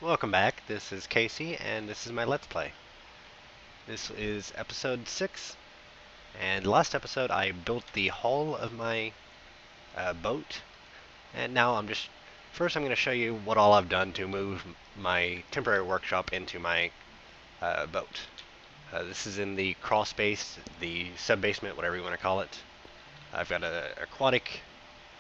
Welcome back, this is Casey, and this is my Let's Play. This is episode 6, and last episode I built the hull of my boat, and now first I'm going to show you what all I've done to move my temporary workshop into my boat. This is in the crawl space, the sub-basement, whatever you want to call it. I've got an aquatic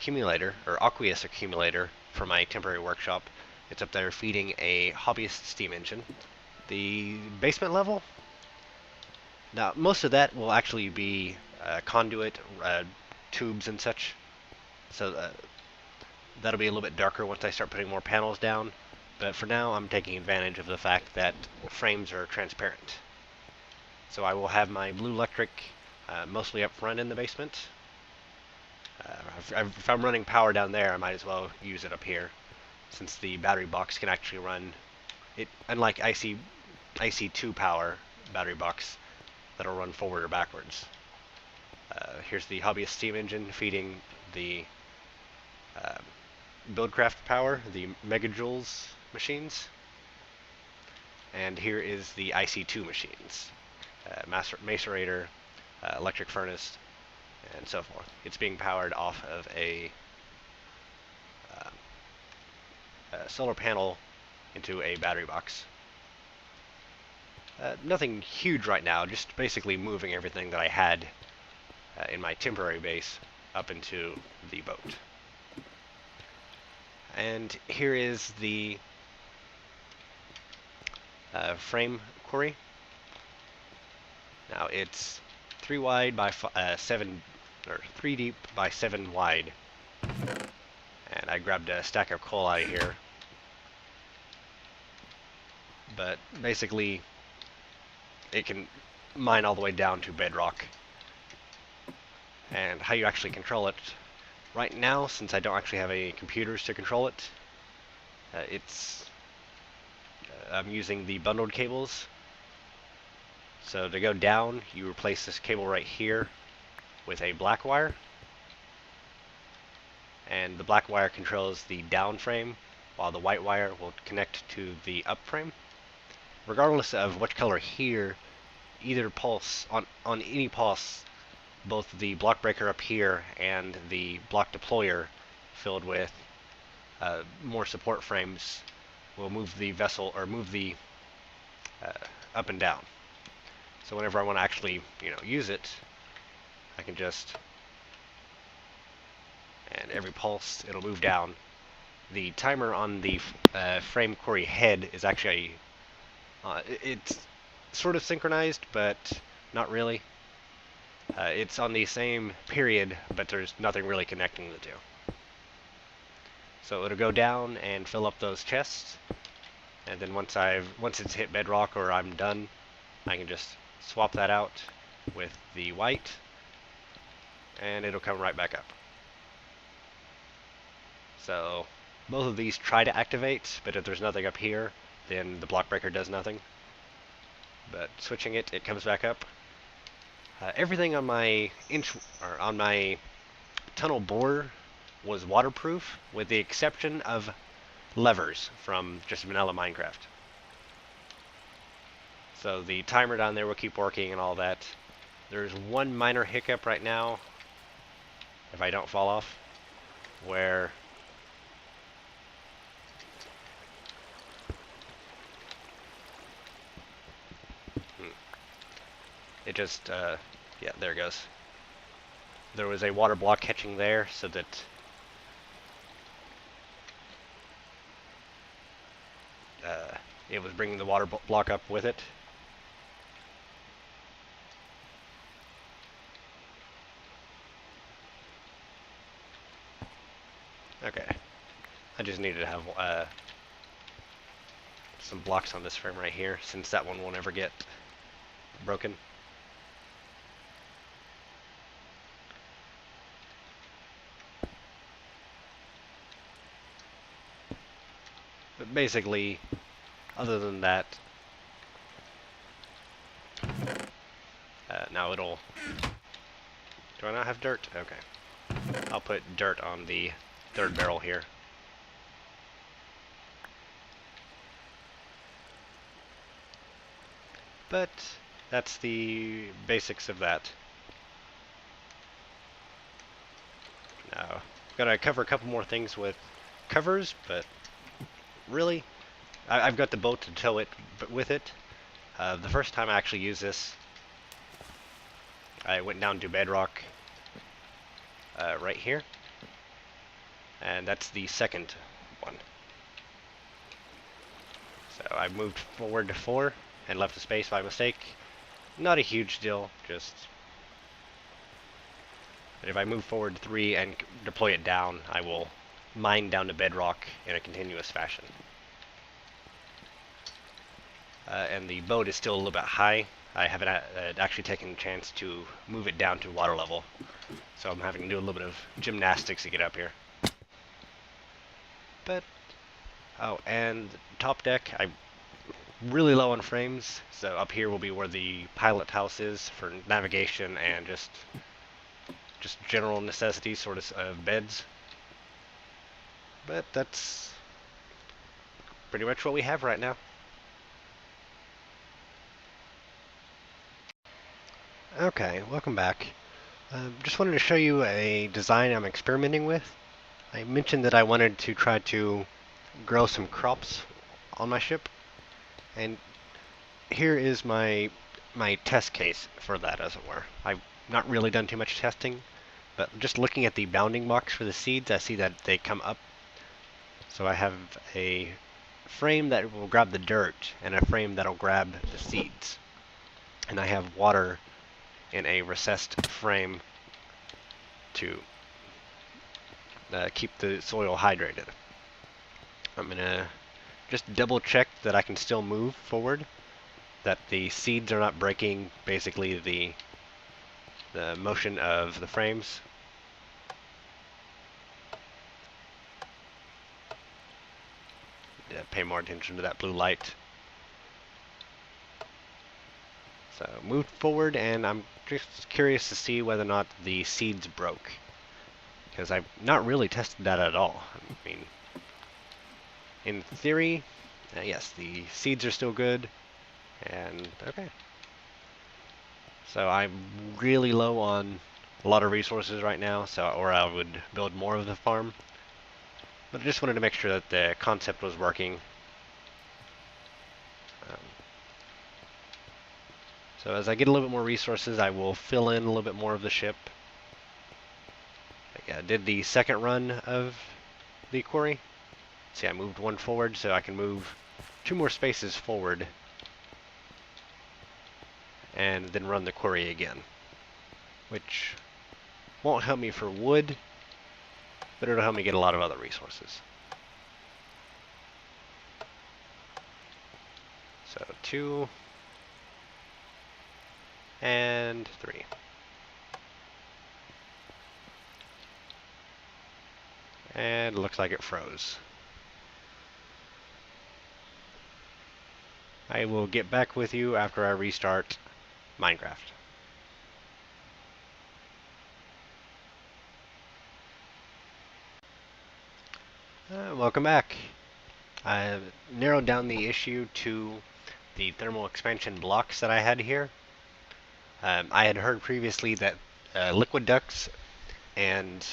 accumulator, or aqueous accumulator, for my temporary workshop. It's up there feeding a hobbyist steam engine. The basement level, now most of that will actually be conduit, tubes and such. So that'll be a little bit darker once I start putting more panels down. But for now, I'm taking advantage of the fact that frames are transparent. So I will have my blue electric mostly up front in the basement. If I'm running power down there, I might as well use it up here, since the battery box can actually run it, unlike IC2 power battery box that'll run forward or backwards. Here's the hobbyist steam engine feeding the Buildcraft power, the megajoules machines, and here is the IC2 machines, macerator, electric furnace, and so forth. It's being powered off of a solar panel into a battery box. Nothing huge right now, just basically moving everything that I had in my temporary base up into the boat. And here is the frame quarry. Now it's 3 wide by 7, or 3 deep by 7 wide. And I grabbed a stack of coal out of here. But basically, it can mine all the way down to bedrock. And how you actually control it, right now, since I don't actually have any computers to control it, I'm using the bundled cables. So to go down, you replace this cable right here with a black wire, and the black wire controls the down frame, while the white wire will connect to the up frame. Regardless of which color here, either pulse, on any pulse, both the block breaker up here and the block deployer filled with more support frames will move the vessel, or move the up and down. So whenever I want to actually, use it, I can just, and every pulse it'll move down. The timer on the frame quarry head is actually, it's sort of synchronized, but not really. It's on the same period, but there's nothing really connecting the two. So it'll go down and fill up those chests, and then once it's hit bedrock or I'm done, I can just swap that out with the white, and it'll come right back up. So both of these try to activate, but if there's nothing up here, then the block breaker does nothing. But switching it, it comes back up. Everything on my tunnel bore was waterproof, with the exception of levers from just vanilla Minecraft. So the timer down there will keep working and all that. There's one minor hiccup right now, if I don't fall off, where it just, yeah, there it goes. There was a water block catching there, so that it was bringing the water block up with it. Okay, I just needed to have some blocks on this frame right here, since that one won't ever get broken. But basically, other than that, now it'll... Do I not have dirt? Okay. I'll put dirt on the third barrel here. but that's the basics of that. Now, gotta cover a couple more things with covers, but really, I've got the boat to tow it with it. The first time I actually used this, I went down to bedrock right here, and that's the second one. So I moved forward to 4 and left the space by mistake. Not a huge deal, just... But if I move forward 3 and deploy it down, I will mine down to bedrock in a continuous fashion. And the boat is still a little bit high. I haven't actually taken a chance to move it down to water level, so I'm having to do a little bit of gymnastics to get up here. But, oh, and top deck, I'm really low on frames, so up here will be where the pilot house is for navigation and just general necessities, sort of beds. But that's pretty much what we have right now. Okay, welcome back. Just wanted to show you a design I'm experimenting with. I mentioned that I wanted to try to grow some crops on my ship, and here is my test case for that, as it were. I've not really done too much testing, but just looking at the bounding box for the seeds, I see that they come up. So I have a frame that will grab the dirt and a frame that'll grab the seeds. And I have water in a recessed frame to keep the soil hydrated. I'm going to just double check that I can still move forward, that the seeds are not breaking basically the motion of the frames. Pay more attention to that blue light. So moved forward, and I'm just curious to see whether or not the seeds broke, because I've not really tested that at all. I mean, in theory, yes, the seeds are still good, and okay. So I'm really low on a lot of resources right now, or I would build more of the farm. But I just wanted to make sure that the concept was working. So as I get a little bit more resources, I will fill in a little bit more of the ship. I did the second run of the quarry. See, I moved 1 forward, so I can move 2 more spaces forward and then run the quarry again, which won't help me for wood, but it'll help me get a lot of other resources. So 2 and 3. And it looks like it froze. I will get back with you after I restart Minecraft. Welcome back. I've narrowed down the issue to the thermal expansion blocks that I had here. I had heard previously that liquid ducts and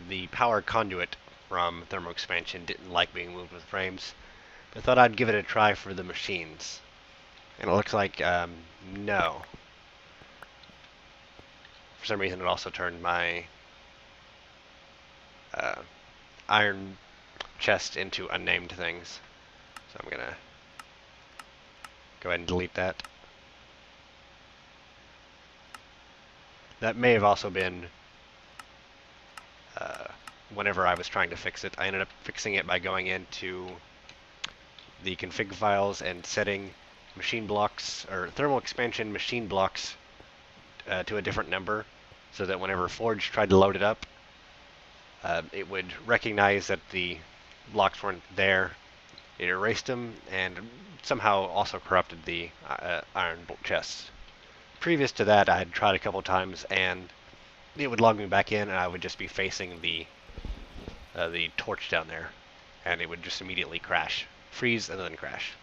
the power conduit from thermal expansion didn't like being moved with frames. I thought I'd give it a try for the machines. And it looks like, no. For some reason it also turned my iron chest into unnamed things. So I'm gonna go ahead and delete that. That may have also been whenever I was trying to fix it. I ended up fixing it by going into the config files and setting machine blocks, or thermal expansion machine blocks, to a different number, so that whenever Forge tried to load it up, it would recognize that the blocks weren't there. It erased them and somehow also corrupted the iron chests. Previous to that, I had tried a couple times and it would log me back in, and I would just be facing the torch down there, and it would just immediately crash, freeze, and then crash.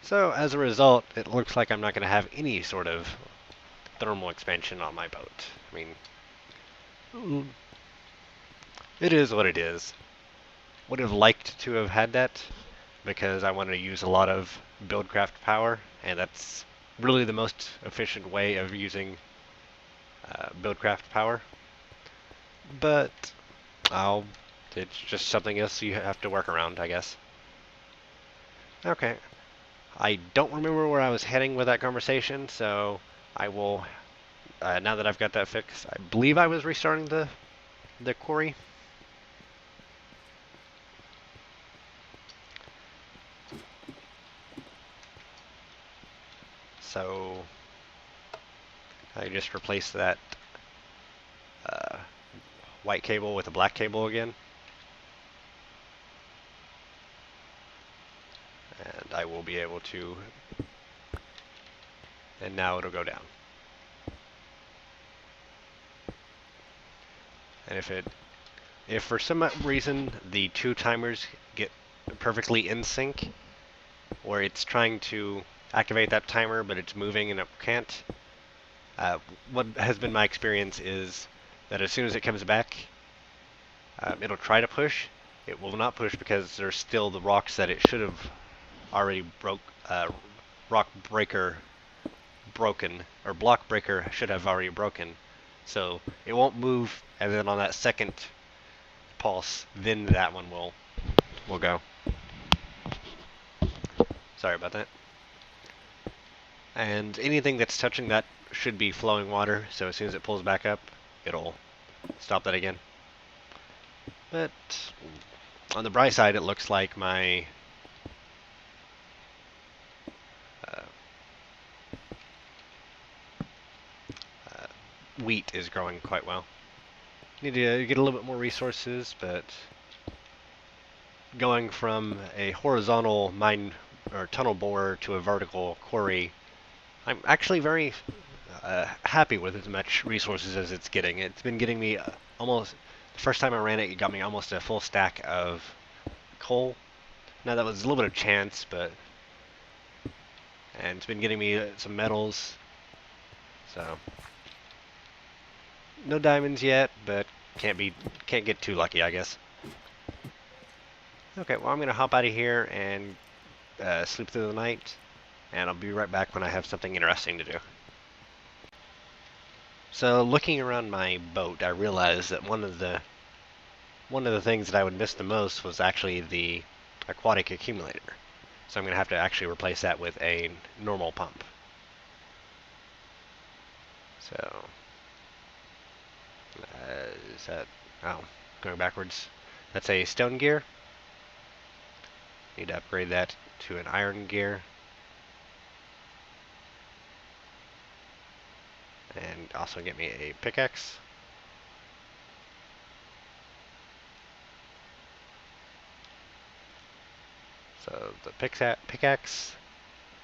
So as a result, it looks like I'm not going to have any sort of thermal expansion on my boat. I mean, it is what it is. Would have liked to have had that because I wanted to use a lot of buildcraft power, and that's really the most efficient way of using buildcraft power. But it's just something else you have to work around, I guess. Okay. I don't remember where I was heading with that conversation, so I will, now that I've got that fixed, I believe I was restarting the quarry. So I just replaced that uh, white cable with a black cable again. And I will be able to, and now it'll go down. And if for some reason the two timers get perfectly in sync, or it's trying to activate that timer but it's moving and it can't, what has been my experience is that as soon as it comes back, it'll try to push. It will not push because there's still the rocks that it should have already rock breaker broken, or block breaker should have already broken. So it won't move, and then on that second pulse, then that one will go. Sorry about that. And anything that's touching that should be flowing water, so as soon as it pulls back up, it'll stop that again. But on the bright side, it looks like my wheat is growing quite well. Need to get a little bit more resources, but going from a horizontal mine or tunnel borer to a vertical quarry, I'm actually very happy with as much resources as it's getting. It's been getting me almost, the first time I ran it, it got me almost a full stack of coal. Now that was a little bit of chance, and it's been getting me some metals, so no diamonds yet, but can't get too lucky, I guess. Okay, well I'm gonna hop out of here and sleep through the night, and I'll be right back when I have something interesting to do. So looking around my boat, I realized that one of the things that I would miss the most was actually the aquatic accumulator. So I'm going to have to actually replace that with a normal pump. So is that, oh, going backwards. That's a stone gear. Need to upgrade that to an iron gear. And also get me a pickaxe. So the pickaxe,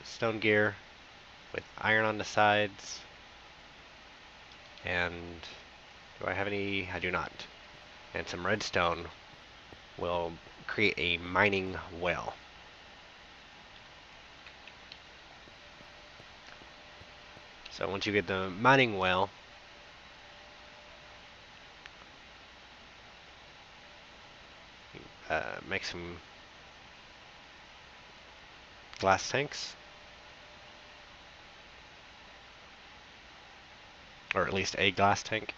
stone gear with iron on the sides. And do I have any? I do not. And some redstone will create a mining well. So once you get the mining well, make some glass tanks, or at least a glass tank,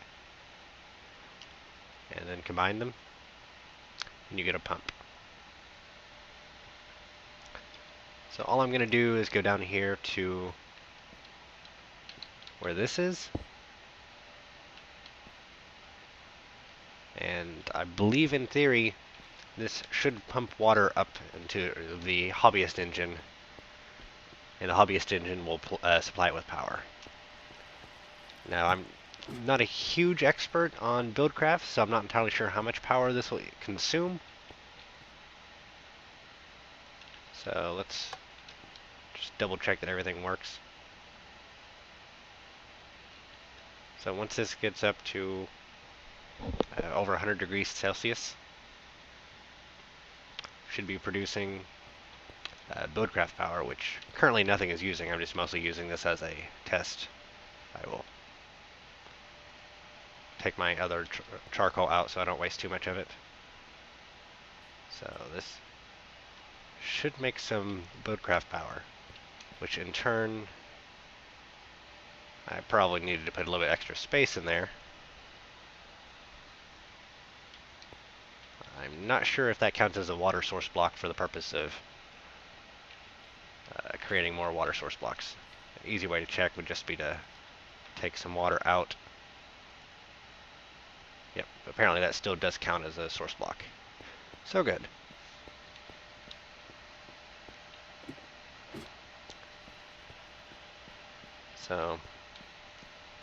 and then combine them, and you get a pump. So all I'm going to do is go down here to where this is, and I believe in theory this should pump water up into the hobbyist engine, and the hobbyist engine will supply it with power. Now I'm not a huge expert on buildcraft, so I'm not entirely sure how much power this will consume. So let's just double check that everything works. So once this gets up to over 100 degrees Celsius, should be producing buildcraft power, which currently nothing is using. I'm just mostly using this as a test. I will take my other charcoal out so I don't waste too much of it. So this should make some buildcraft power, which in turn I probably needed to put a little bit extra space in there. I'm not sure if that counts as a water source block for the purpose of creating more water source blocks. An easy way to check would just be to take some water out. Yep, apparently that still does count as a source block. So good. So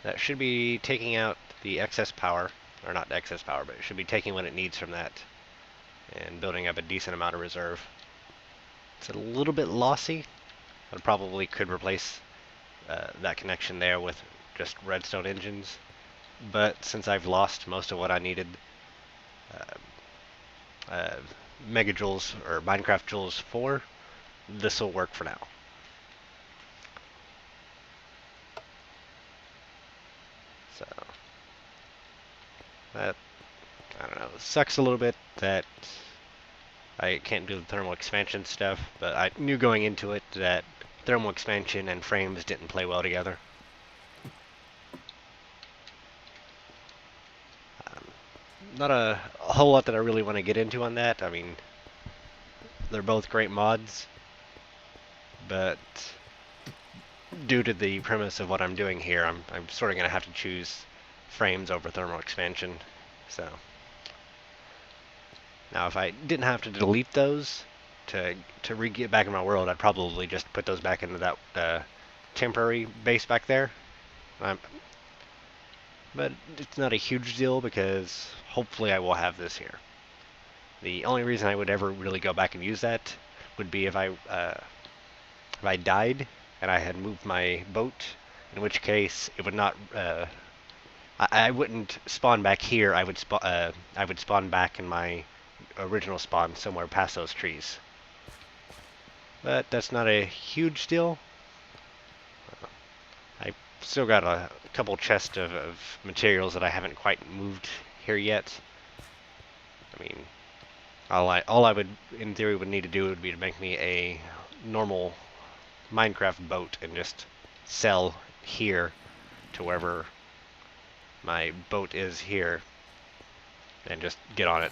that should be taking out the excess power, or not excess power, but it should be taking what it needs from that and building up a decent amount of reserve. It's a little bit lossy. I probably could replace that connection there with just redstone engines, but since I've lost most of what I needed megajoules or Minecraft joules for, this will work for now. So that, I don't know, sucks a little bit that I can't do the thermal expansion stuff, but I knew going into it that thermal expansion and frames didn't play well together. Not a whole lot that I really want to get into on that. I mean, they're both great mods, but due to the premise of what I'm doing here, I'm sort of going to have to choose frames over thermal expansion. So now if I didn't have to delete those to re-get back in my world, I'd probably just put those back into that temporary base back there. But it's not a huge deal because hopefully I will have this here. The only reason I would ever really go back and use that would be if I died and I had moved my boat, in which case it would not. I wouldn't spawn back here. I would spawn back in my original spawn somewhere past those trees. But that's not a huge deal. I still got a couple chests of materials that I haven't quite moved here yet. I mean, all I would, in theory, would need to do would be to make me a normal Minecraft boat and just sell here to wherever my boat is here and just get on it.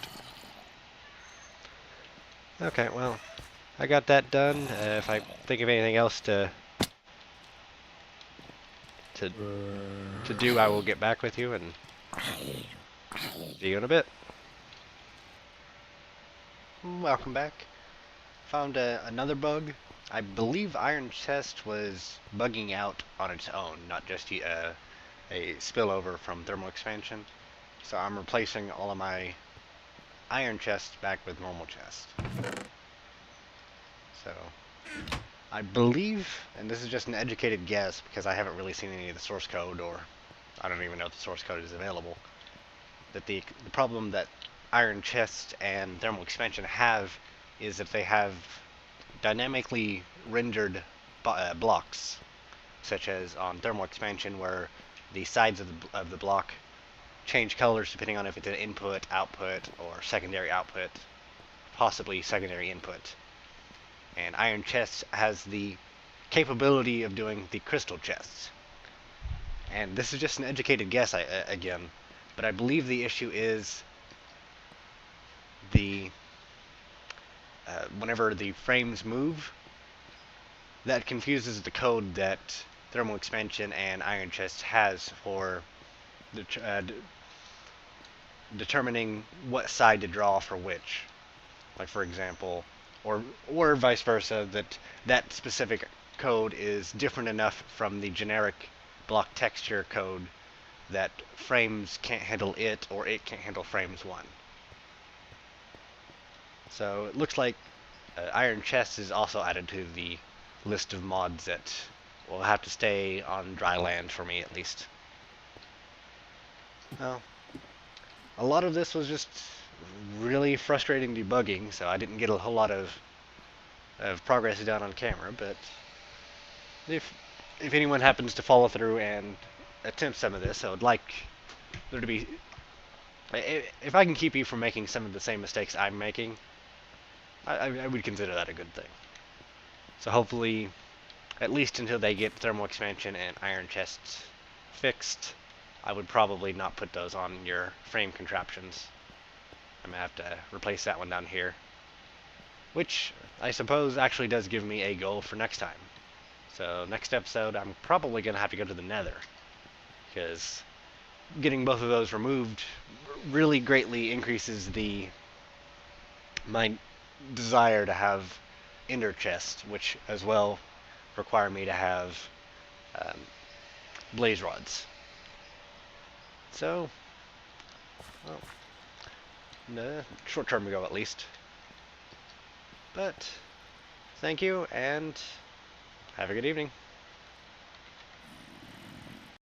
Okay, well, I got that done. If I think of anything else to do, I will get back with you and see you in a bit. Welcome back. Found another bug. I believe Iron Chest was bugging out on its own, not just a spillover from thermal expansion. So I'm replacing all of my iron chests back with normal chests. So I believe, and this is just an educated guess because I haven't really seen any of the source code, or I don't even know if the source code is available, that the problem that iron chests and thermal expansion have is that they have dynamically rendered blocks, such as on thermal expansion where the sides of the block change colors depending on if it's an input, output, or secondary output, possibly secondary input. And iron chests has the capability of doing the crystal chests. And this is just an educated guess again, but I believe the issue is the whenever the frames move, that confuses the code that thermal expansion and iron chest has for determining what side to draw for which. Like for example, or vice versa, that specific code is different enough from the generic block texture code that frames can't handle it, or it can't handle frames 1. So it looks like Iron Chest is also added to the list of mods that will have to stay on dry land for me, at least. Well, a lot of this was just really frustrating debugging, so I didn't get a whole lot of of progress done on camera, but if anyone happens to follow through and attempt some of this, I would like there to be... If I can keep you from making some of the same mistakes I'm making, I would consider that a good thing. So hopefully, at least until they get thermal expansion and iron chests fixed, I would probably not put those on your frame contraptions. I'm going to have to replace that one down here, which I suppose actually does give me a goal for next time. So next episode, I'm probably going to have to go to the Nether, because getting both of those removed really greatly increases my desire to have ender chests, which as well require me to have blaze rods. So, well, short term ago at least. But thank you, and have a good evening.